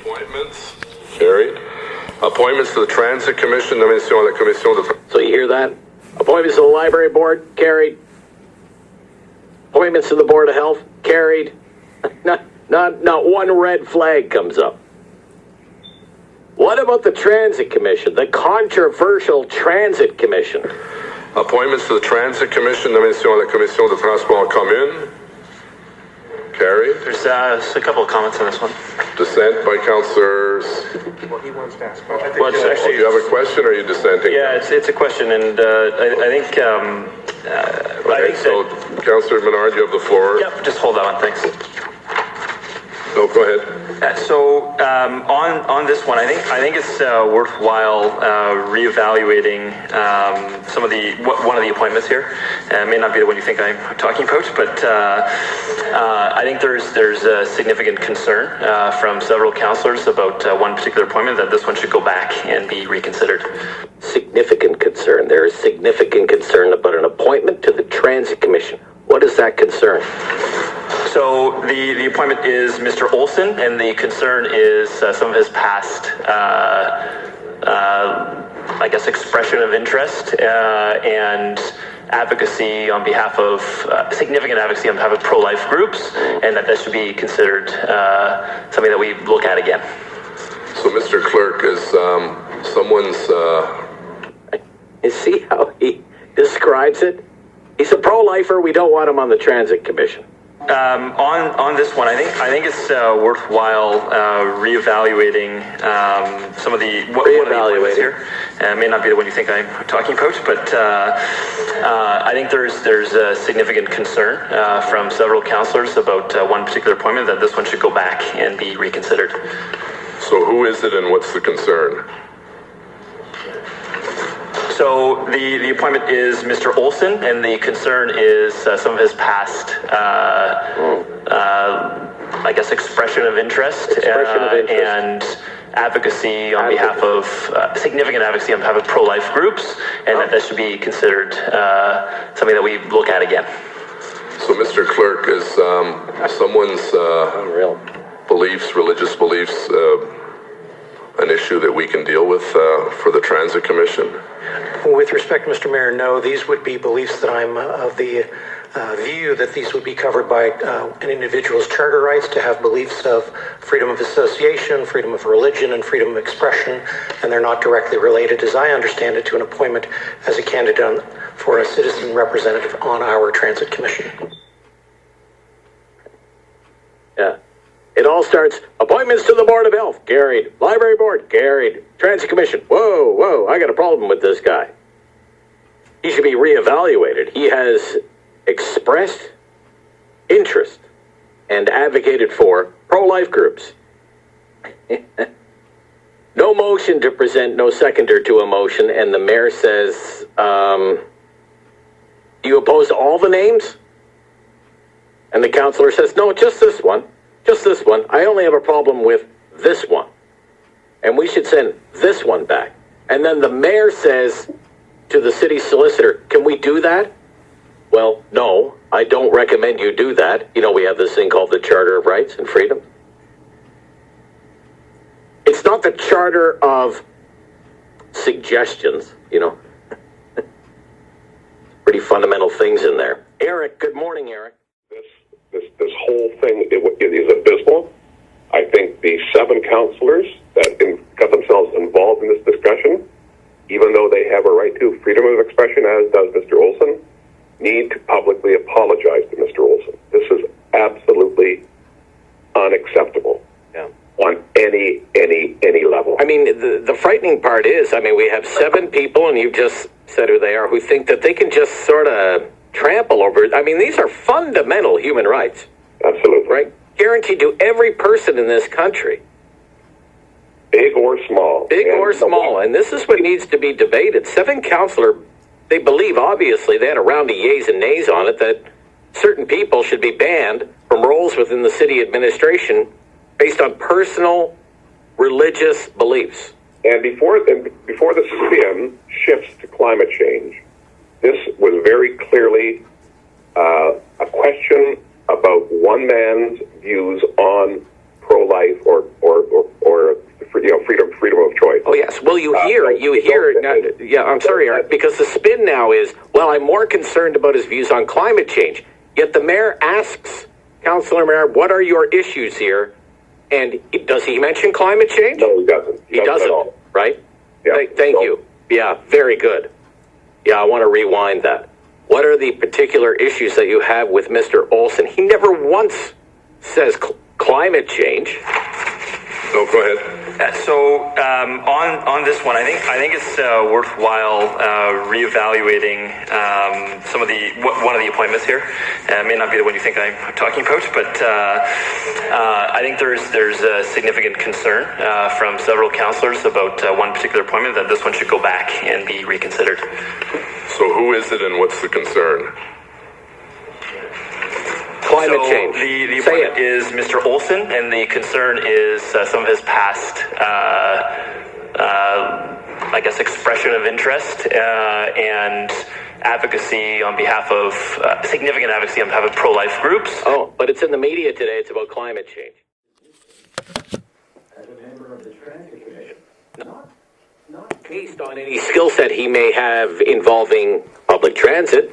Appointments. Carried. Appointments to the Transit Commission. Nomination à la Commission de... So you hear that? Appointments to the Library Board. Carried. Appointments to the Board of Health. Carried. Not one red flag comes up. What about the Transit Commission? The controversial Transit Commission. Appointments to the Transit Commission. Nomination à la Commission de Transport en Commun. Carried. There's a couple of comments on this one. Dissent by Councilors. Well, he wants to ask. Well, it's actually, Do you have a question, or are you dissenting? yeah, it's a question, and I think So, Councilor Menard, you have the floor. Yep, just hold on, thanks. No, go ahead. On this one, I think it's worthwhile reevaluating some of one of the appointments here. It may not be the one you think I'm talking about, but I think there's a significant concern from several councillors about one particular appointment, that this one should go back and be reconsidered. Significant concern. There is significant concern about an appointment to the Transit Commission. What is that concern? So the appointment is Mr. Olsen, and the concern is some of his past, I guess, expression of interest and advocacy on behalf of, significant advocacy on behalf of pro-life groups, and that should be considered something that we look at again. So, Mr. Clerk, is someone's... You see how he describes it? He's a pro-lifer. We don't want him on the Transit Commission. On this one, I think it's worthwhile reevaluating some of one of the appointments here. It may not be the one you think I'm talking about, but I think there's a significant concern from several councillors about one particular appointment, that this one should go back and be reconsidered. So who is it, and what's the concern? So the appointment is Mr. Olsen, and the concern is some of his past, I guess, expression of interest and advocacy on behalf of, significant advocacy on behalf of pro-life groups, and that should be considered something that we look at again. So, Mr. Clerk, is someone's beliefs, religious beliefs, an issue that we can deal with for the Transit Commission? With respect, Mr. Mayor, no, these would be beliefs that I'm of the view that these would be covered by an individual's charter rights to have beliefs of freedom of association, freedom of religion, and freedom of expression, and they're not directly related, as I understand it, to an appointment as a candidate for a citizen representative on our Transit Commission. Yeah. It all starts, appointments to the Board of Health, carried. Library Board, carried. Transit Commission, whoa, I got a problem with this guy. He should be reevaluated. He has expressed interest and advocated for pro-life groups. No motion to present, no seconder to a motion, and the mayor says, do you oppose all the names? And the councillor says, no, just this one. Just this one. I only have a problem with this one. And we should send this one back. And then the mayor says to the city solicitor, can we do that? Well, no, I don't recommend you do that. You know, we have this thing called the Charter of Rights and Freedom. It's not the Charter of Suggestions, you know. Pretty fundamental things in there. Eric, good morning, Eric. This whole thing it is abysmal. I think the 7 councillors that got themselves involved in this discussion, even though they have a right to freedom of expression, as does Mr. Olsen, need to publicly apologize to Mr. Olsen. This is absolutely unacceptable on any level. I mean, the frightening part is, I mean, we have 7 people, and you just said who they are, who think that they can just sort of trample over it. I mean, these are fundamental human rights. Absolutely. Right? Guaranteed to every person in this country. Big or small. Big or small. And this is what needs to be debated. 7 councillors, they believe, obviously, they had a round of yeas and nays on it, that certain people should be banned from roles within the city administration based on personal religious beliefs. And before the spin shifts to climate change, this was very clearly a question about one man's views on pro-life or you hear, yeah, I'm sorry, Art, because the spin now is, well, I'm more concerned about his views on climate change. Yet the mayor asks Councilor Menard, what are your issues here? And does he mention climate change? No, he doesn't. He doesn't, at all. right? Yeah, Thank you. Yeah, very good. Yeah, I want to rewind that. What are the particular issues that you have with Mr. Olsen? He never once says climate change. No, go ahead. On this one, I think it's worthwhile reevaluating some of one of the appointments here. It may not be the one you think I'm talking about, but I think there's a significant concern from several councillors about one particular appointment that this one should go back and be reconsidered. So who is it and what's the concern? Climate change. The appointment is Mr. Olsen, and the concern is some of his past, I guess, expression of interest and advocacy on behalf of, significant advocacy on behalf of pro-life groups. Oh, but it's in the media today. It's about climate change. As a member of the Transit Commission, not Based on any skill set he may have involving public transit,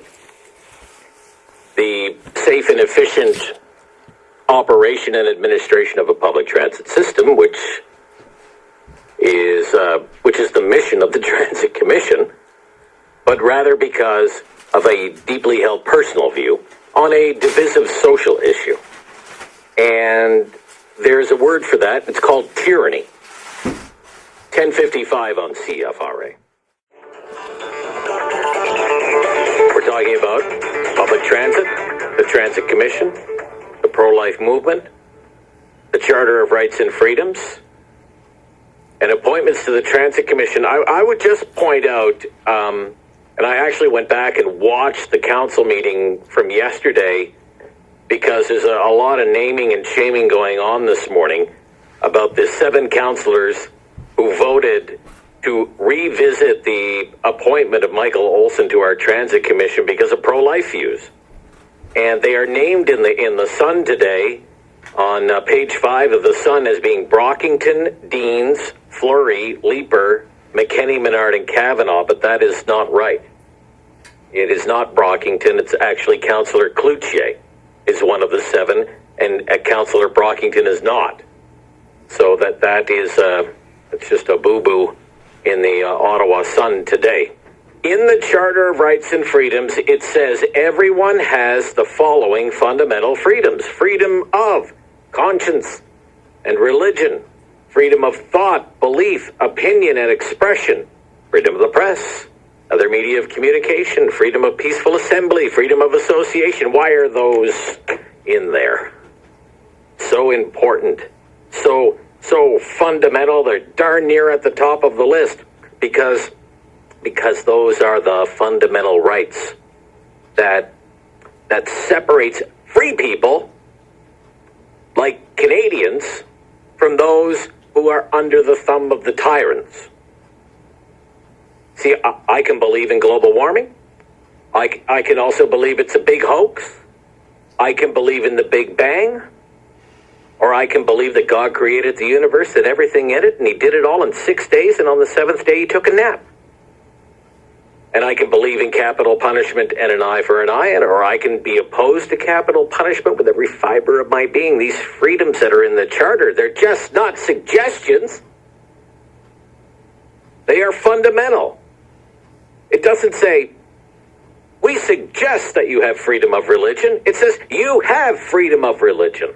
the safe and efficient operation and administration of a public transit system, which is the mission of the Transit Commission, but rather because of a deeply held personal view on a divisive social issue. And there's a word for that. It's called tyranny. 1055 on CFRA. We're talking about public transit, the Transit Commission, the pro-life movement, the Charter of Rights and Freedoms, and appointments to the Transit Commission. I would just point out, and I actually went back and watched the council meeting from yesterday because there's a lot of naming and shaming going on this morning about the 7 councillors who voted to revisit the appointment of Michael Olsen to our Transit Commission because of pro-life views. And they are named in the Sun today, on page 5 of the Sun, as being Brockington, Deans, Fleury, Leiper, McKenney, Menard, and Kavanagh, but that is not right. It is not Brockington. It's actually Councillor Cloutier is one of the 7, and Councillor Brockington is not. So that is it's just a boo-boo in the Ottawa Sun today. In the Charter of Rights and Freedoms, it says everyone has the following fundamental freedoms: freedom of conscience and religion, freedom of thought, belief, opinion, and expression, freedom of the press, other media of communication, freedom of peaceful assembly, freedom of association. Why are those in there? So important. So fundamental. They're darn near at the top of the list because those are the fundamental rights that separates free people like Canadians from those who are under the thumb of the tyrants. See, I can believe in global warming. I can also believe it's a big hoax. I can believe in the Big Bang. Or I can believe that God created the universe and everything in it, and he did it all in 6 days, and on the 7th day he took a nap. And I can believe in capital punishment and an eye for an eye, or I can be opposed to capital punishment with every fiber of my being. These freedoms that are in the Charter, they're just not suggestions. They are fundamental. It doesn't say, we suggest that you have freedom of religion. It says, you have freedom of religion.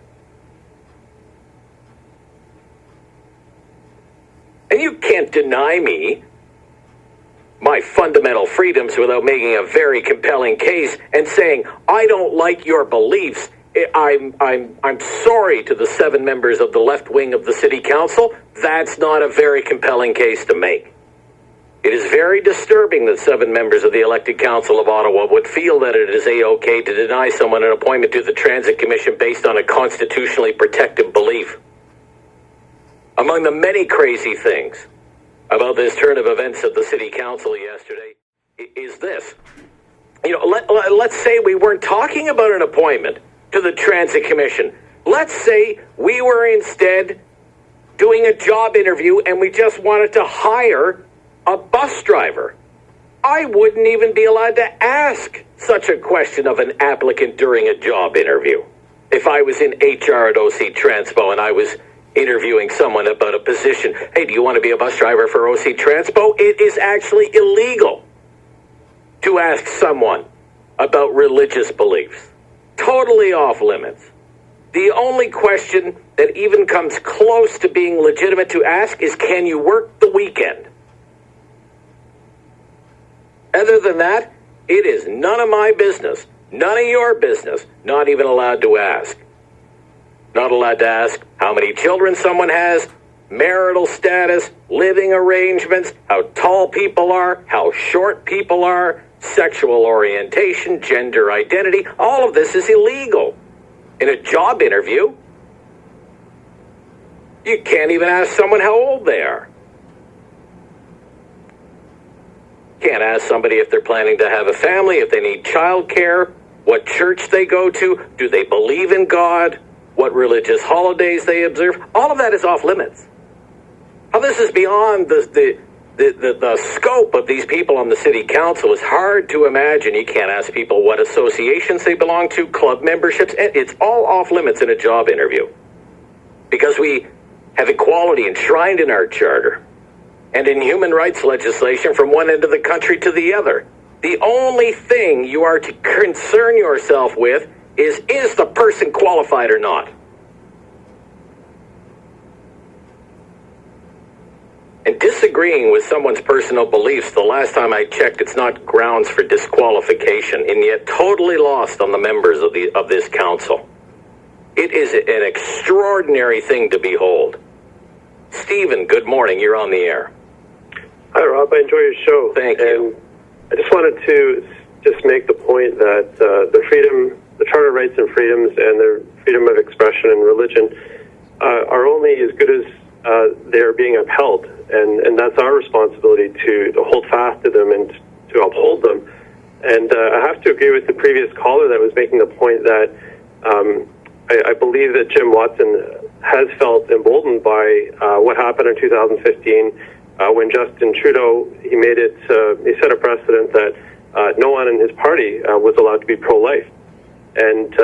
And you can't deny me my fundamental freedoms without making a very compelling case and saying, I don't like your beliefs. I'm sorry to the 7 members of the left wing of the city council. That's not a very compelling case to make. It is very disturbing that 7 members of the elected council of Ottawa would feel that it is A-OK to deny someone an appointment to the Transit Commission based on a constitutionally protected belief. Among the many crazy things about this turn of events at the city council yesterday is this. You know, let's say we weren't talking about an appointment to the Transit Commission. Let's say we were instead doing a job interview and we just wanted to hire a bus driver, I wouldn't even be allowed to ask such a question of an applicant during a job interview. If I was in HR at OC Transpo and I was interviewing someone about a position, hey, do you want to be a bus driver for OC Transpo? It is actually illegal to ask someone about religious beliefs. Totally off limits. The only question that even comes close to being legitimate to ask is, can you work the weekend? Other than that, it is none of my business, none of your business, not even allowed to ask. Not allowed to ask how many children someone has, marital status, living arrangements, how tall people are, how short people are, sexual orientation, gender identity. All of this is illegal. In a job interview, you can't even ask someone how old they are. Can't ask somebody if they're planning to have a family, if they need childcare, what church they go to, do they believe in God, what religious holidays they observe. All of that is off limits. How this is beyond the scope of these people on the city council is hard to imagine. You can't ask people what associations they belong to, club memberships. It's all off limits in a job interview. Because we have equality enshrined in our charter and in human rights legislation from one end of the country to the other. The only thing you are to concern yourself with is the person qualified or not? And disagreeing with someone's personal beliefs, the last time I checked, it's not grounds for disqualification, and yet totally lost on the members of this council. It is an extraordinary thing to behold. Stephen, good morning. You're on the air. Hi, Rob. I enjoy your show. Thank you. I just wanted to just make the point that the Charter rights and freedoms and the freedom of expression and religion are only as good as they're being upheld. And that's our responsibility to hold fast to them and to uphold them. And I have to agree with the previous caller that was making the point that I believe that Jim Watson has felt emboldened by what happened in 2015 when Justin Trudeau, he set a precedent that no one in his party was allowed to be pro-life. And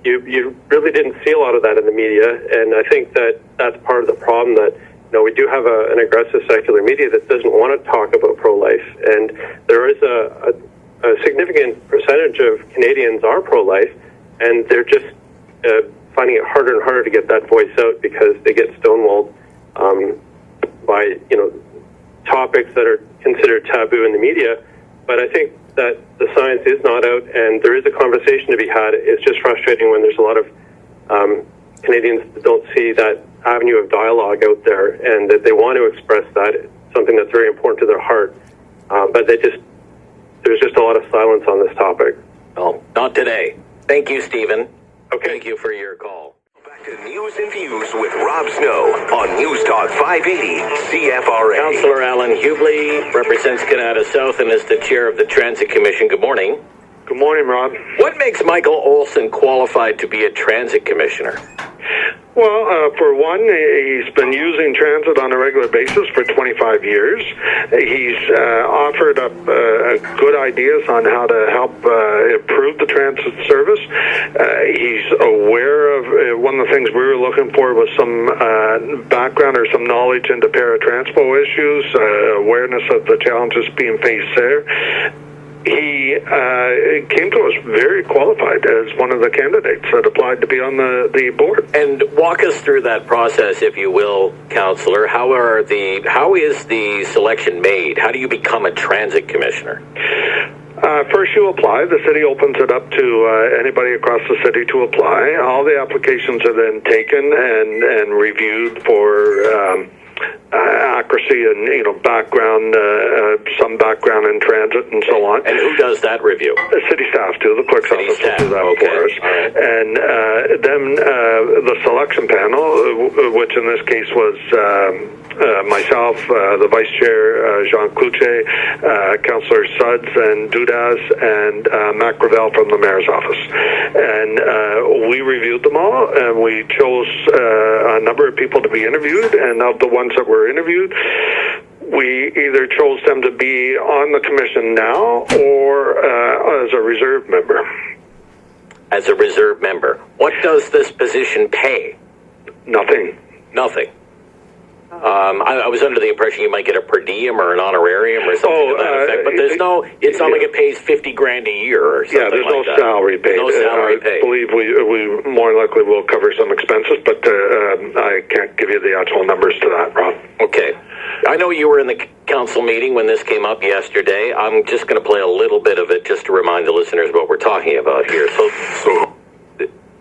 you really didn't see a lot of that in the media, and I think that that's part of the problem, that we do have an aggressive secular media that doesn't want to talk about pro-life, and there is a significant percentage of Canadians are pro-life, and they're just finding it harder and harder to get that voice out because they get stonewalled by topics that are considered taboo in the media. But I think that the science is not out, and there is a conversation to be had. It's just frustrating when there's a lot of Canadians that don't see that avenue of dialogue out there, and that they want to express that. It's something that's very important to their heart. But there's just a lot of silence on this topic. Well, not today. Thank you, Stephen. Okay. Thank you for your call. Back to News and Views with Rob Snow on News Talk 580 CFRA. Councilor Alan Hughley represents Canada South and is the chair of the Transit Commission. Good morning. Good morning, Rob. What makes Michael Olsen qualified to be a transit commissioner? Well, for one, he's been using transit on a regular basis for 25 years. He's offered up good ideas on how to help improve the transit service. He's aware of one of the things we were looking for was some background or some knowledge into paratranspo issues, awareness of the challenges being faced there. He came to us very qualified as one of the candidates that applied to be on the board. And walk us through that process, if you will, Councillor. How is the selection made? How do you become a transit commissioner? First, you apply. The city opens it up to anybody across the city to apply. All the applications are then taken and reviewed for accuracy and background, some background in transit and so on. And who does that review? The city staff do. The clerk's office will do that for us. Right. And then the selection panel, which in this case was myself, the Vice Chair, Jean Cloutier, Councilor Suds and Dudas, and Mac Gravel from the Mayor's office. And we reviewed them all, and we chose a number of people to be interviewed, and of the ones that were interviewed, we either chose them to be on the commission now or as a reserve member. As a reserve member. What does this position pay? Nothing. Nothing. I was under the impression you might get a per diem or an honorarium or something to that effect, but there's no, it's not like it pays $50,000 a year or something. Yeah, there's like no that. salary paid. No salary paid. I believe we more likely will cover some expenses, but I can't give you the actual numbers to that, Rob. Okay. I know you were in the council meeting when this came up yesterday. I'm just going to play a little bit of it just to remind the listeners what we're talking about here. So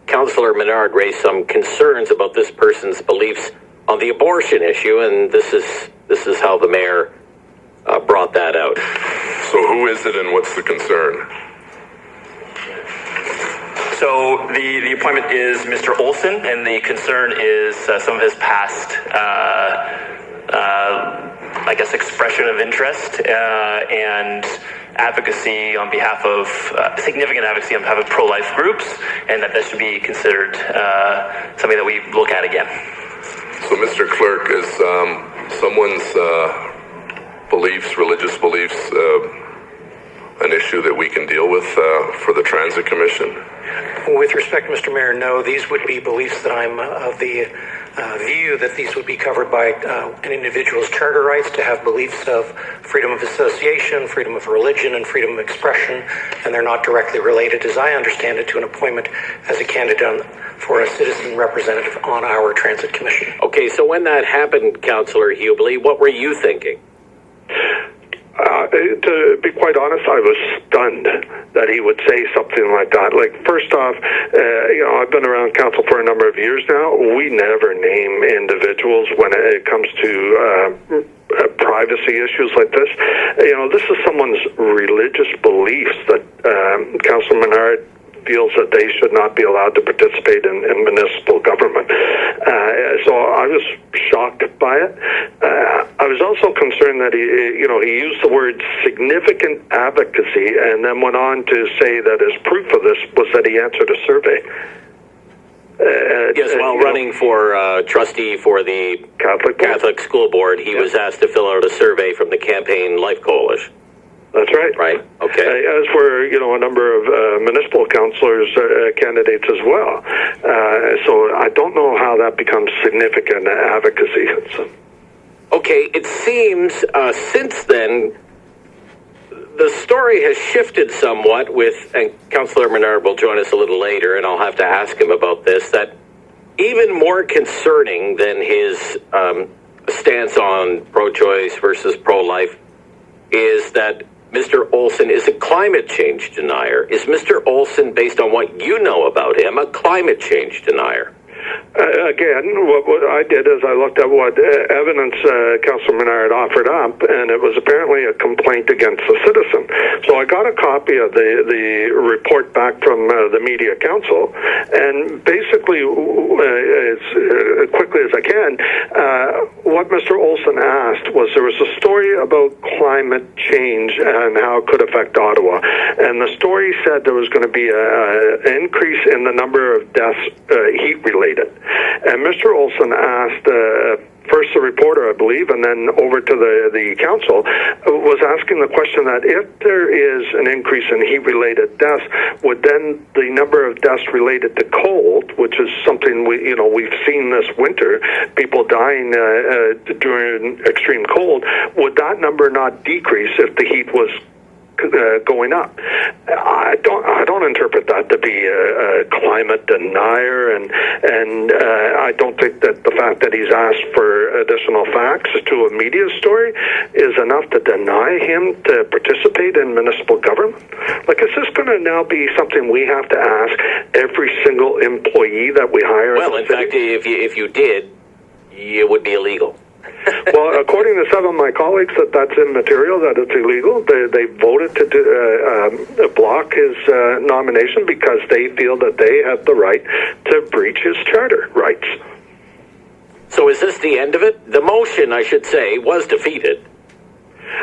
Councilor Menard raised some concerns about this person's beliefs on the abortion issue, and this is how the mayor brought that out. So who is it and what's the concern? So the appointment is Mr. Olsen, and the concern is some of his past, I guess, expression of interest and advocacy on behalf of, significant advocacy on behalf of pro-life groups, and that should be considered something that we look at again. So, Mr. Clerk, is someone's beliefs, religious beliefs, an issue that we can deal with for the Transit Commission? With respect, Mr. Mayor, no. These would be beliefs that I'm of the view that these would be covered by an individual's charter rights to have beliefs of freedom of association, freedom of religion, and freedom of expression, and they're not directly related, as I understand it, to an appointment as a candidate for a citizen representative on our Transit Commission. Okay, so when that happened, Councillor Hubely, what were you thinking? To be quite honest, I was stunned that he would say something like that. Like, first off, I've been around council for a number of years now. We never name individuals when it comes to privacy issues like this. This is someone's religious beliefs that Councilor Menard feels that they should not be allowed to participate in municipal government. So I was shocked by it. I was also concerned that he used the word significant advocacy and then went on to say that his proof of this was that he answered a survey. Yes, while running for trustee for the Catholic School Board, he was asked to fill out a survey from the Campaign Life Coalition. That's right. Right. Okay. As were, a number of municipal councillors candidates as well. So I don't know how that becomes significant advocacy. Okay. It seems since then the story has shifted somewhat with, and Councillor Menard will join us a little later, and I'll have to ask him about this, that even more concerning than his stance on pro-choice versus pro-life is that Mr. Olsen is a climate change denier. Is Mr. Olsen, based on what you know about him, a climate change denier? Again, what I did is I looked at what evidence Councilor Menard offered up, and it was apparently a complaint against a citizen. So I got a copy of the report back from the Media Council, and basically, as quickly as I can, what Mr. Olsen asked was there was a story about climate change and how it could affect Ottawa, and the story said there was going to be an increase in the number of deaths heat-related. And Mr. Olsen asked first the reporter, I believe, and then over to the council, was asking the question that if there is an increase in heat-related deaths, would then the number of deaths related to cold, which is something we've seen this winter, people dying during extreme cold, would that number not decrease if the heat was going up? I don't interpret that to be a climate denier, and I don't think that the fact that he's asked for additional facts to a media story is enough to deny him to participate in municipal government. Like, is this going to now be something we have to ask every single employee that we hire? Well, in fact, if you did, it would be illegal. Well, according to some of my colleagues, that's immaterial, that it's illegal. They voted to block his nomination because they feel that they have the right to breach his charter rights. So is this the end of it? The motion, I should say, was defeated.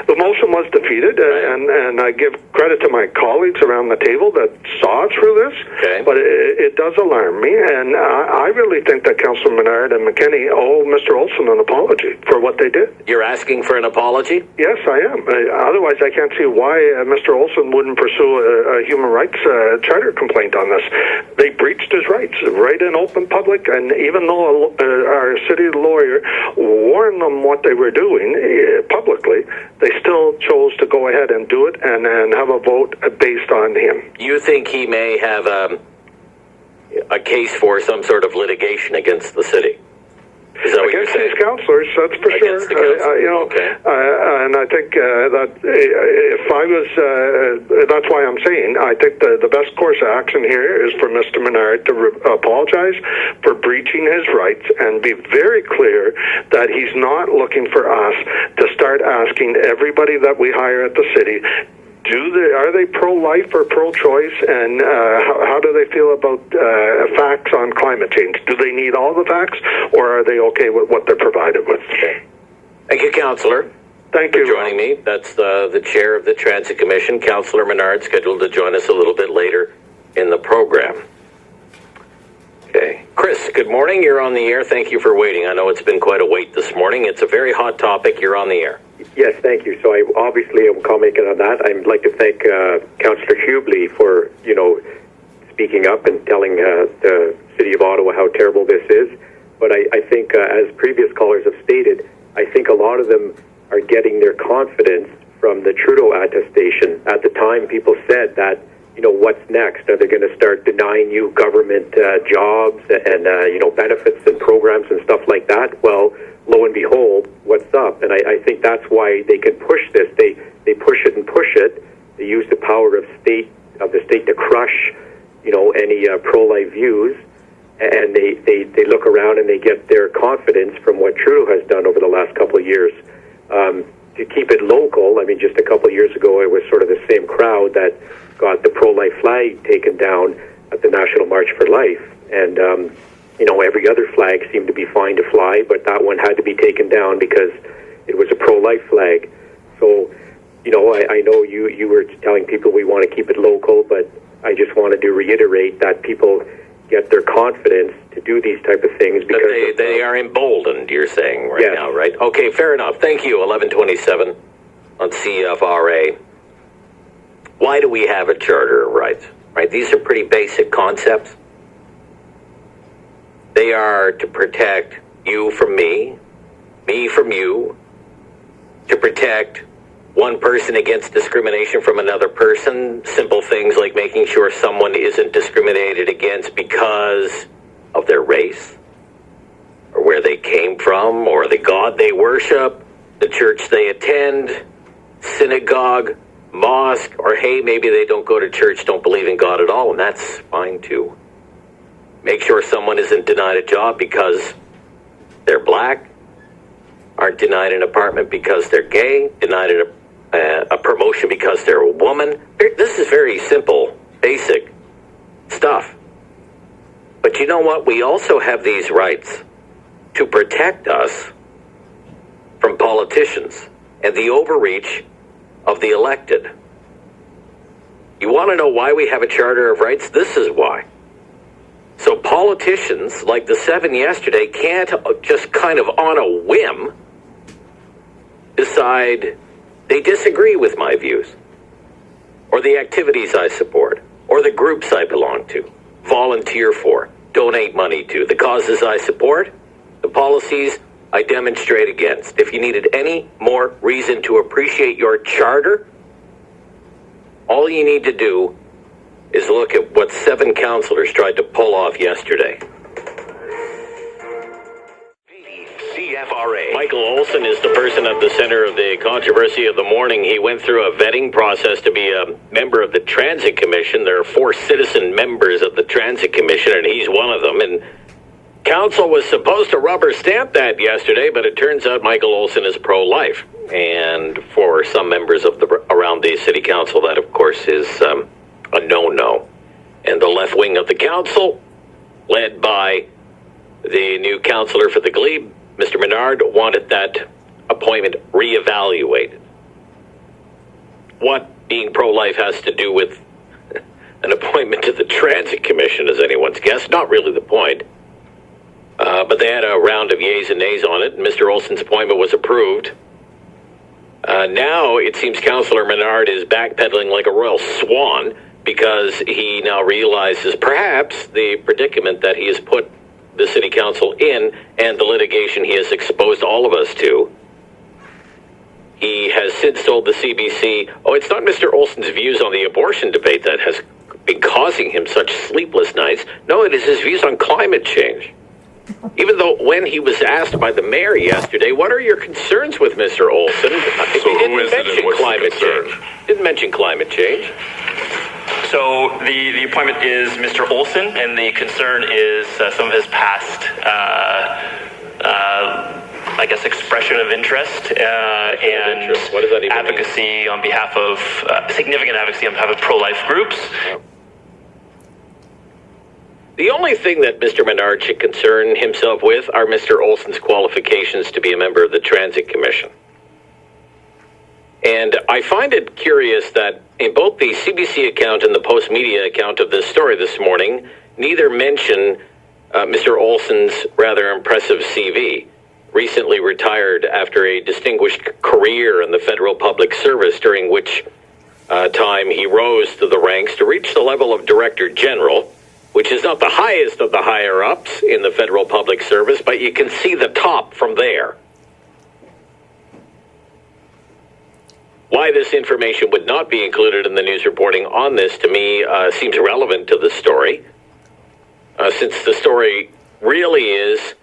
The motion was defeated, and I give credit to my colleagues around the table that saw through this, but it does alarm me, and I really think that Councilor Menard and McKenney owe Mr. Olsen an apology for what they did. You're asking for an apology? Yes, I am. Otherwise, I can't see why Mr. Olsen wouldn't pursue a human rights charter complaint on this. They breached his rights right in open public, and even though our city lawyer warned them what they were doing publicly, they still chose to go ahead and do it and have a vote based on him. You think he may have a case for some sort of litigation against the city? Is that what you're saying? Against these councillors, that's for Against sure. the council. And I think that if I was, that's why I'm saying, I think the best course of action here is for Mr. Menard to apologize for breaching his rights and be very clear that he's not looking for us to start asking everybody that we hire at the city, are they pro-life or pro-choice, and how do they feel about facts on climate change? Do they need all the facts, or are they okay with what they're provided with? Thank you, Councillor. Thank you for joining me. That's the chair of the Transit Commission, Councilor Menard, scheduled to join us a little bit later in the program. Okay. Chris, good morning. You're on the air. Thank you for waiting. I know it's been quite a wait this morning. It's a very hot topic. You're on the air. Yes, thank you. So I obviously am commenting on that. I'd like to thank Councillor Hubley for, speaking up and telling the City of Ottawa how terrible this is. But I think, as previous callers have stated, I think a lot of them are getting their confidence from the Trudeau attestation. At the time, people said that, what's next? Are they going to start denying you government jobs and, benefits and programs and stuff like that? Well, lo and behold, what's up? And I think that's why they can push this. They push it and push it. They use the power of the state to crush, any pro-life views. And they look around and they get their confidence from what Trudeau has done over the last couple of years. To keep it local, I mean, just a couple of years ago, it was sort of the same crowd that got the pro-life flag taken down at the National March for Life. And, every other flag seemed to be fine to fly, but that one had to be taken down because it was a pro-life flag. So, I know you were telling people we want to keep it local, but I just wanted to reiterate that people get their confidence to do these type of things because they are emboldened, you're saying now, right? Okay, fair enough. Thank you. 1127 on CFRA. Why do we have a Charter of Rights? Right? These are pretty basic concepts. They are to protect you from me from you, to protect one person against discrimination from another person. Simple things like making sure someone isn't discriminated against because of their race, or where they came from, or the God they worship, the church they attend, synagogue, mosque, or hey, maybe they don't go to church, don't believe in God at all, and that's fine too. Make sure someone isn't denied a job because they're black, aren't denied an apartment because they're gay, denied a promotion because they're a woman. This is very simple, basic stuff. But you know what? We also have these rights to protect us from politicians and the overreach of the elected. You want to know why we have a Charter of Rights? This is why. So politicians, like the 7 yesterday, can't just kind of on a whim decide they disagree with my views, or the activities I support, or the groups I belong to, volunteer for, donate money to, the causes I support, the policies I demonstrate against. If you needed any more reason to appreciate your charter, all you need to do is look at what 7 councillors tried to pull off yesterday. CFRA. Michael Olsen is the person at the center of the controversy of the morning. He went through a vetting process to be a member of the Transit Commission. There are 4 citizen members of the Transit Commission, and he's one of them. And Council was supposed to rubber stamp that yesterday, but it turns out Michael Olsen is pro-life. And for some members of around the City Council, that, of course, is a no-no. And the left wing of the council, led by the new councillor for the Glebe, Mr. Menard wanted that appointment reevaluated. What being pro-life has to do with an appointment to the Transit Commission is anyone's guess. Not really the point. But they had a round of yeas and nays on it, and Mr. Olsen's appointment was approved. Now it seems Councilor Menard is backpedaling like a royal swan because he now realizes perhaps the predicament that he has put the City Council in and the litigation he has exposed all of us to. He has since told the CBC, it's not Mr. Olsen's views on the abortion debate that has been causing him such sleepless nights. No, it is his views on climate change. Even though when he was asked by the mayor yesterday, what are your concerns with Mr. Olsen? He didn't mention climate change. Didn't mention climate change. So the appointment is Mr. Olsen, and the concern is some of his past, I guess, expression of interest and what does that even advocacy mean? On behalf of significant advocacy on behalf of pro-life groups. The only thing that Mr. Menard should concern himself with are Mr. Olsen's qualifications to be a member of the Transit Commission. And I find it curious that in both the CBC account and the Post Media account of this story this morning, neither mention Mr. Olsen's rather impressive CV. Recently retired after a distinguished career in the federal public service, during which time he rose to the ranks to reach the level of Director General, which is not the highest of the higher-ups in the federal public service, but you can see the top from there. Why this information would not be included in the news reporting on this, to me, seems relevant to the story, since the story really is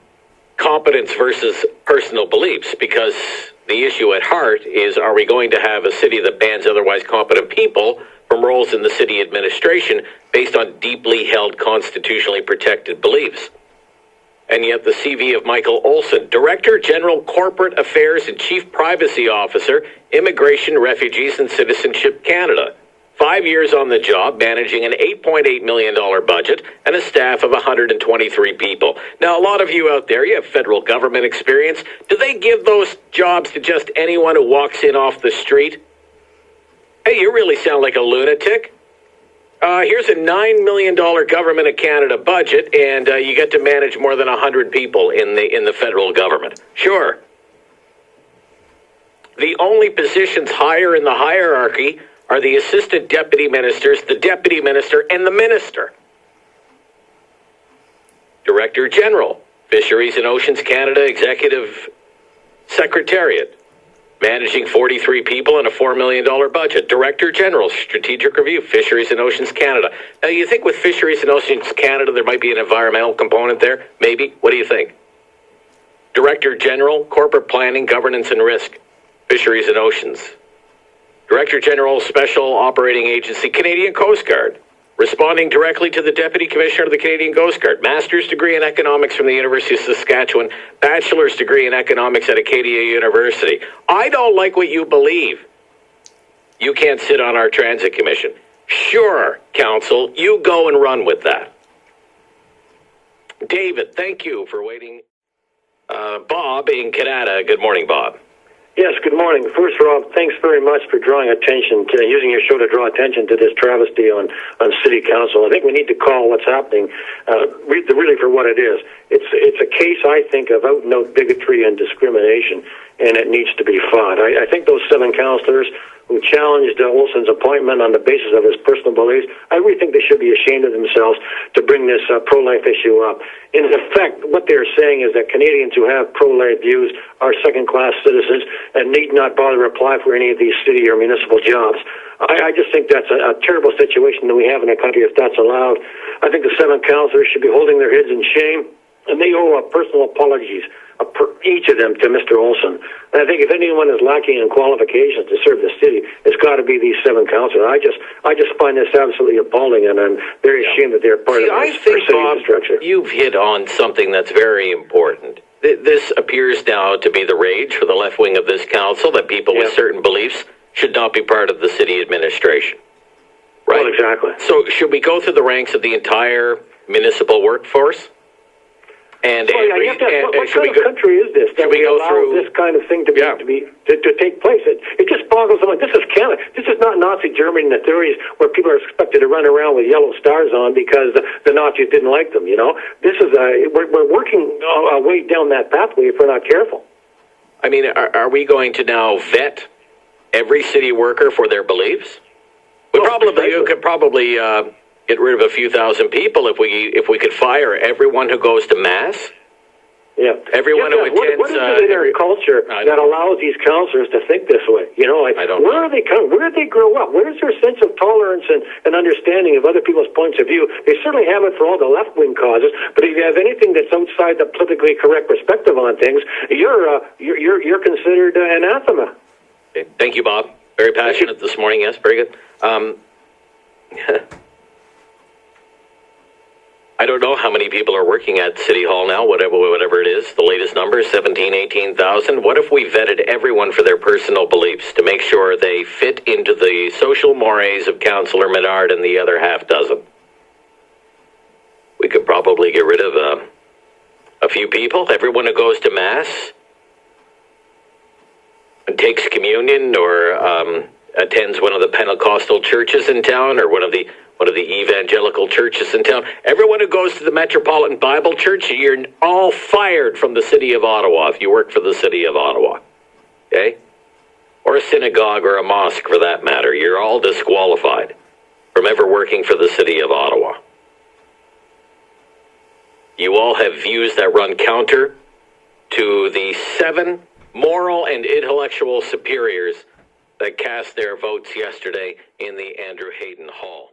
competence versus personal beliefs, because the issue at heart is, are we going to have a city that bans otherwise competent people from roles in the city administration based on deeply held constitutionally protected beliefs? And yet the CV of Michael Olsen, Director General Corporate Affairs and Chief Privacy Officer, Immigration, Refugees and Citizenship Canada. 5 years on the job, managing an $8.8 million budget and a staff of 123 people. Now, a lot of you out there, you have federal government experience. Do they give those jobs to just anyone who walks in off the street? Hey, you really sound like a lunatic. Here's a $9 million Government of Canada budget, and you get to manage more than 100 people in the federal government. Sure. The only positions higher in the hierarchy are the assistant deputy ministers, the deputy minister, and the minister. Director General, Fisheries and Oceans Canada Executive Secretariat, managing 43 people and a $4 million budget. Director General, Strategic Review, Fisheries and Oceans Canada. Now, you think with Fisheries and Oceans Canada there might be an environmental component there? Maybe. What do you think? Director General, Corporate Planning, Governance and Risk, Fisheries and Oceans. Director General, Special Operating Agency, Canadian Coast Guard, responding directly to the Deputy Commissioner of the Canadian Coast Guard. Master's degree in Economics from the University of Saskatchewan, Bachelor's degree in Economics at Acadia University. I don't like what you believe. You can't sit on our Transit Commission. Sure, Council, you go and run with that. David, thank you for waiting. Bob in Canada. Good morning, Bob. Yes, good morning. First, Rob, thanks very much for drawing attention to, using your show to draw attention to this travesty on City Council. I think we need to call what's happening really for what it is. It's a case, I think, of out-and-out bigotry and discrimination, and it needs to be fought. I think those 7 councillors who challenged Olsen's appointment on the basis of his personal beliefs, I really think they should be ashamed of themselves to bring this pro-life issue up. In effect, what they're saying is that Canadians who have pro-life views are second-class citizens and need not bother to apply for any of these city or municipal jobs. I just think that's a terrible situation that we have in our country if that's allowed. I think the 7 councillors should be holding their heads in shame, and they owe personal apologies, each of them, to Mr. Olsen. And I think if anyone is lacking in qualifications to serve the city, it's got to be these 7 councillors. I just find this absolutely appalling, and I'm very ashamed that they're part of this city infrastructure. You've hit on something that's very important. This appears now to be the rage for the left wing of this council, that people with certain beliefs should not be part of the city administration. Right? Well, exactly. So should we go through the ranks of the entire municipal workforce? And well, yeah, you have to ask, what kind of country is this that we allow this kind of thing to take place? It just boggles the mind. This is Canada. This is not Nazi Germany in the 30s where people are expected to run around with yellow stars on because the Nazis didn't like them. You know, this is we're working our way down that pathway if we're not careful. I mean, are we going to now vet every city worker for their beliefs? You could probably get rid of a few thousand people if we could fire everyone who goes to mass. Yeah, everyone who attends. What is it in their culture that allows these councillors to think this way? You know, I don't know. Where did they grow up? Where is their sense of tolerance and understanding of other people's points of view? They certainly have it for all the left-wing causes, but if you have anything that's outside the politically correct perspective on things, you're considered anathema. Okay. Thank you, Bob. Very passionate this morning. Yes, very good. I don't know how many people are working at City Hall now, whatever it is. The latest number, 17,000, 18,000. What if we vetted everyone for their personal beliefs to make sure they fit into the social mores of Councilor Menard and the other half dozen? We could probably get rid of a few people. Everyone who goes to Mass and takes communion or attends one of the Pentecostal churches in town or one of the evangelical churches in town. Everyone who goes to the Metropolitan Bible Church, you're all fired from the City of Ottawa if you work for the City of Ottawa. Okay? Or a synagogue or a mosque for that matter. You're all disqualified from ever working for the City of Ottawa. You all have views that run counter to the 7 moral and intellectual superiors that cast their votes yesterday in the Andrew Hayden Hall.